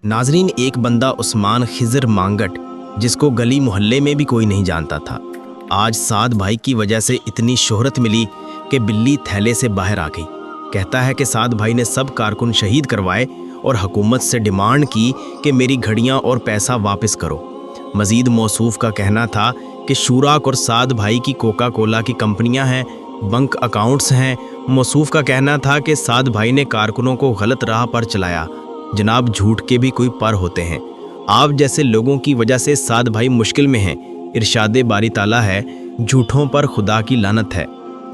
नाजरीन, एक बंदा उस्मान खिजर मांगट, जिसको गली मोहल्ले में भी कोई नहीं जानता था, आज साद भाई की वजह से इतनी शोहरत मिली कि बिल्ली थैले से बाहर आ गई। कहता है कि साद भाई ने सब कारकुन शहीद करवाए और हुकूमत से डिमांड की कि मेरी घड़ियां और पैसा वापस करो। मजीद मौसूफ का कहना था कि शुराक और साद भाई की कोका कोला की कंपनियां हैं, बैंक अकाउंट्स हैं। मौसूफ का कहना था कि साद भाई ने कारकुनों को गलत राह पर चलाया। जनाब, झूठ के भी कोई पर होते हैं। आप जैसे लोगों की वजह से साद भाई मुश्किल में हैं। इरशादे बारी ताला है, झूठों पर खुदा की लानत है।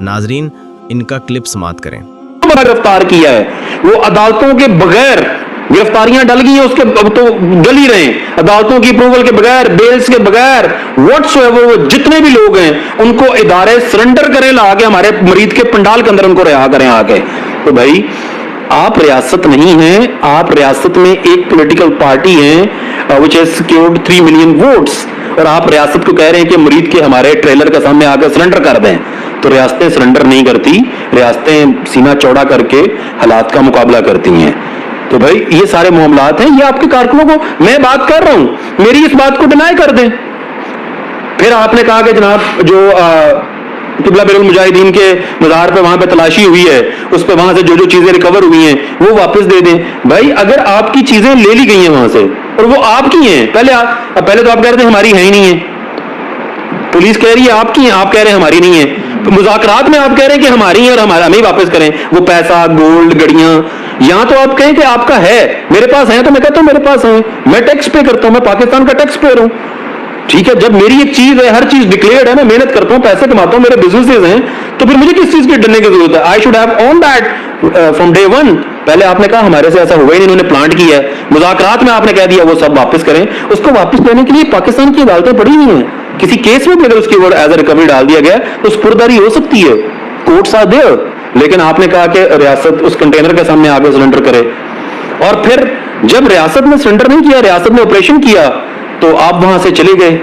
नाजरीन, इनका क्लिप समाप्त करें। गिरफ्तार किया है, वो अदालतों के बगैर गिरफ्तारियां डल गई हैं, उसके अब तो डल ही रहे हैं, अदालतों की अप्रूवल के बगैर, बेल्स के बगैर, व्हाट्सएवर वो जितने भी लोग हैं उनको इदारे सरेंडर करें, ला के हमारे मरीद के पंडाल के अंदर उनको रिहा करें आके। तो भाई, आप रियासत नहीं हैं, आप रियासत में एक पॉलिटिकल पार्टी है which has secured 3 million votes, और आप रियासत को कह रहे हैं कि मरीद के हमारे ट्रेलर के सामने आकर सरेंडर कर दें। तो रियासतें सरेंडर नहीं करती, रियासतें सीना चौड़ा करके हालात का मुकाबला करती हैं। तो भाई, ये सारे मामलात हैं, ये आपके कारकुनों को मैं बात कर रहा हूं, मेरी इस बात को डिनाई कर दें। फिर आपने कहा कि जनाब जो किबला बिरुल मुजाहिदीन के मज़ार पे वहां पे तलाशी हुई है, उस पे वहां से जो जो चीजें रिकवर हुई हैं वो वापस दे दें। भाई, अगर आपकी चीजें ले ली गई हैं वहां से और वो आपकी हैं, पहले तो आप कह रहे थे हमारी है ही नहीं है, पुलिस कह रही है आपकी हैं, आप कह रहे हैं हमारी नहीं है, तो मुज़ाकरात में आप कह रहे हैं कि हमारी है और हमें वापस करें वो पैसा, गोल्ड, गड़ियां। यहां तो आप कहें कि आपका है, मेरे पास है, तो मैं कहता हूं मेरे पास है, मैं टैक्स पे करता हूं, मैं पाकिस्तान का टैक्स पेयर हूं। ठीक है, जब मेरी एक चीज है, हर चीज डिक्लेयर्ड है, मैं मेहनत करता हूं, पैसे कमाता हूं, मेरे बिजनेसेस हैं, तो फिर मुझे किस चीज की डरने की जरूरत है? I should have on that from day one. पहले आपने कहा हमारे से ऐसा हुआ ही नहीं, इन्होंने प्लांट किया है, मुज़ाकरात में आपने कह दिया वो सब वापस करें। उसको वापस लेने के लिए पाकिस्तान की अदालतें पड़ी हुई हैं, किसी केस में भी अगर उसकी एज ए रिकवरी डाल दिया गया तो सुपुर्दगी हो सकती है, कोर्ट्स आर देयर। लेकिन आपने कहा कि रियासत उस कंटेनर के सामने आगे सरेंडर करे, और फिर जब रियासत ने सरेंडर नहीं किया, रियासत ने ऑपरेशन किया, तो आप वहां से चले गए,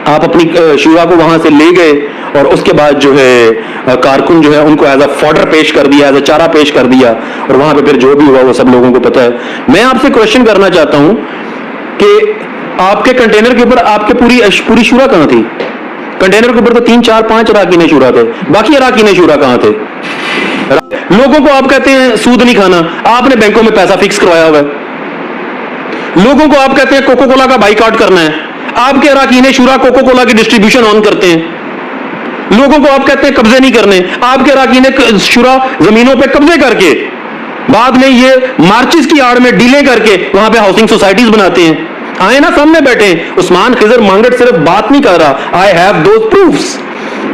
आप अपनी शुरा को वहां से ले गए, और उसके बाद जो है कारकुन जो है उनको एज अ फॉडर पेश कर दिया, एज अ चारा पेश कर दिया, और वहां पे फिर जो भी हुआ वो सब लोगों को पता है। मैं आपसे क्वेश्चन करना चाहता हूं कि आपके कंटेनर के ऊपर आपके पूरी शुरा कहां थी? कंटेनर के ऊपर तो 3, 4, 5 अराकीन शुरा थे, बाकी अराकीन शुरा कहां थे? लोगों को आप कहते हैं सूद नहीं खाना, आपने बैंकों में पैसा फिक्स करवाया हुआ है। लोगों को आप कहते हैं कोको कोला का बाइकआउट करना है, आपके अराकीन शुरा कोको कोला की डिस्ट्रीब्यूशन ऑन करते हैं। लोगों को आप कहते हैं कब्जे नहीं करने, आपके अराकीन शुरा जमीनों पे कब्जे करके बाद में ये मार्चिस की आड़ में डीलें करके वहां पे हाउसिंग सोसाइटीज बनाते हैं। आए ना, सामने बैठे। उस्मान खिजर मांगट सिर्फ बात नहीं कर रहा, आई हैव दोज प्रूफ्स।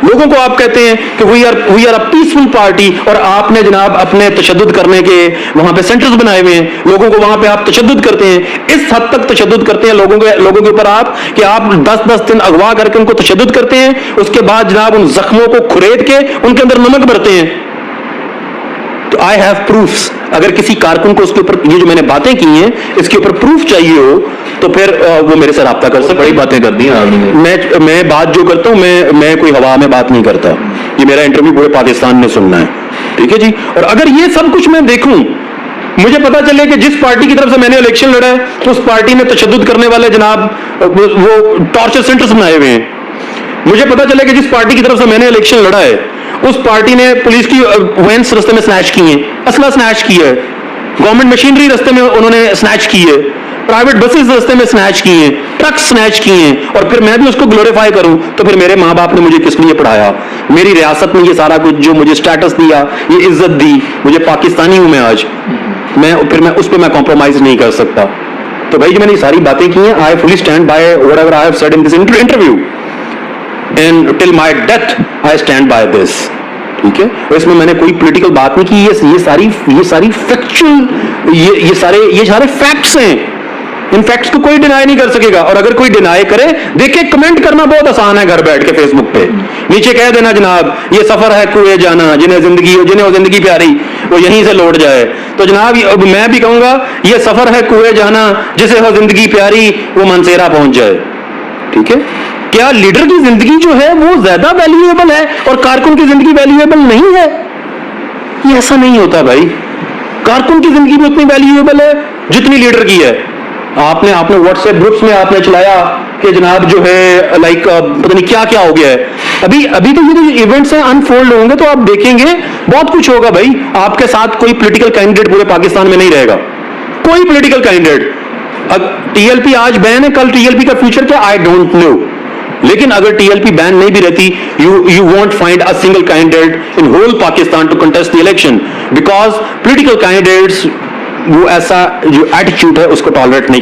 लोगों को आप कहते हैं कि we are a peaceful party, और आपने जनाब अपने तशद्दुद करने के वहां पे सेंटर्स बनाए हुए हैं, लोगों को वहां पे आप तशद्दुद करते हैं। इस हद तक तशद्दुद करते हैं लोगों के ऊपर आप कि आप 10-10 दिन अगवा करके उनको तशद्दुद करते हैं, उसके बाद जनाब उन जख्मों को खुरेद के उनके अंदर नमक भरते हैं। तो आई हैव प्रूफ्स। अगर किसी कारकुन को उसके ऊपर ये जो मैंने बातें की हैं इसके ऊपर प्रूफ चाहिए हो तो फिर वो मेरे से राब्ता कर सकते। बड़ी बातें कर दी मैं बात जो करता हूं, मैं कोई हवा में बात नहीं करता। ये मेरा इंटरव्यू पूरे पाकिस्तान ने सुनना है, ठीक है जी। और अगर ये सब कुछ मैं देखूं, मुझे पता चले कि जिस पार्टी की तरफ से मैंने इलेक्शन लड़ा है उस पार्टी ने तशद्दुद करने वाले जनाब वो टॉर्चर सेंटर्स बनाए हुए हैं, मुझे पता चले कि जिस पार्टी की तरफ से मैंने इलेक्शन लड़ा है उस पार्टी ने पुलिस की वैन्स रास्ते में स्नैच की है, असला स्नैच किया है, गवर्नमेंट मशीनरी रास्ते में उन्होंने स्नैच की है, प्राइवेट बसेस रास्ते में स्नैच की हैं, ट्रक स्नैच किए हैं, और फिर मैं भी उसको ग्लोरीफाई करूं तो फिर मेरे माँ बाप ने मुझे किस लिए पढ़ाया? मेरी रियासत में ये सारा कुछ जो मुझे स्टेटस दिया, ये इज्जत दी, मुझे पाकिस्तानी हूं मैं आज, मैं उस पर मैं कॉम्प्रोमाइज नहीं कर सकता। तो भाई, जो मैंने सारी बातें की हैं, I fully stand by whatever I have said in this interview, and till my death I stand by this. ठीक है, और इसमें मैंने कोई पॉलिटिकल बात नहीं की, ये सारी फैक्चुअल, ये सारे फैक्ट्स हैं। इन फैक्ट्स को कोई डिनाई नहीं कर सकेगा, और अगर कोई डिनाई करे, देखिए कमेंट करना बहुत आसान है, घर बैठ के फेसबुक पे नीचे कह देना जनाब ये सफर है कुए जाना, जिन्हें वो जिंदगी प्यारी वो यहीं से लौट जाए। तो जनाब मैं भी कहूंगा ये सफर है कुए जाना, जिसे हो जिंदगी प्यारी वो मनसेरा पहुंच जाए। ठीक है, क्या लीडर की जिंदगी जो है वो ज्यादा वैल्यूएबल है और कारकुन की जिंदगी वैल्यूएबल नहीं है? ये ऐसा नहीं होता भाई। कारकुन की जिंदगी भी उतनी वैल्यूएबल है जितनी लीडर की है। आपने आपने व्हाट्सएप ग्रुप्स में आपने चलाया कि जनाब जो है लाइक पता नहीं क्या क्या हो गया है। अभी अभी तो ये जो इवेंट्स हैं अनफोल्ड होंगे तो आप देखेंगे बहुत कुछ होगा भाई। आपके साथ कोई पॉलिटिकल कैंडिडेट पूरे पाकिस्तान में नहीं रहेगा, कोई पॉलिटिकल कैंडिडेट। टीएलपी आज बैन है, कल टीएलपी का फ्यूचर क्या, आई डोंट नो। लेकिन अगर टीएलपी बैन नहीं भी रहती, you won't find a single candidate in whole Pakistan to contest the election, because political candidates वो ऐसा जो एटीट्यूड है उसको टॉलरेट नहीं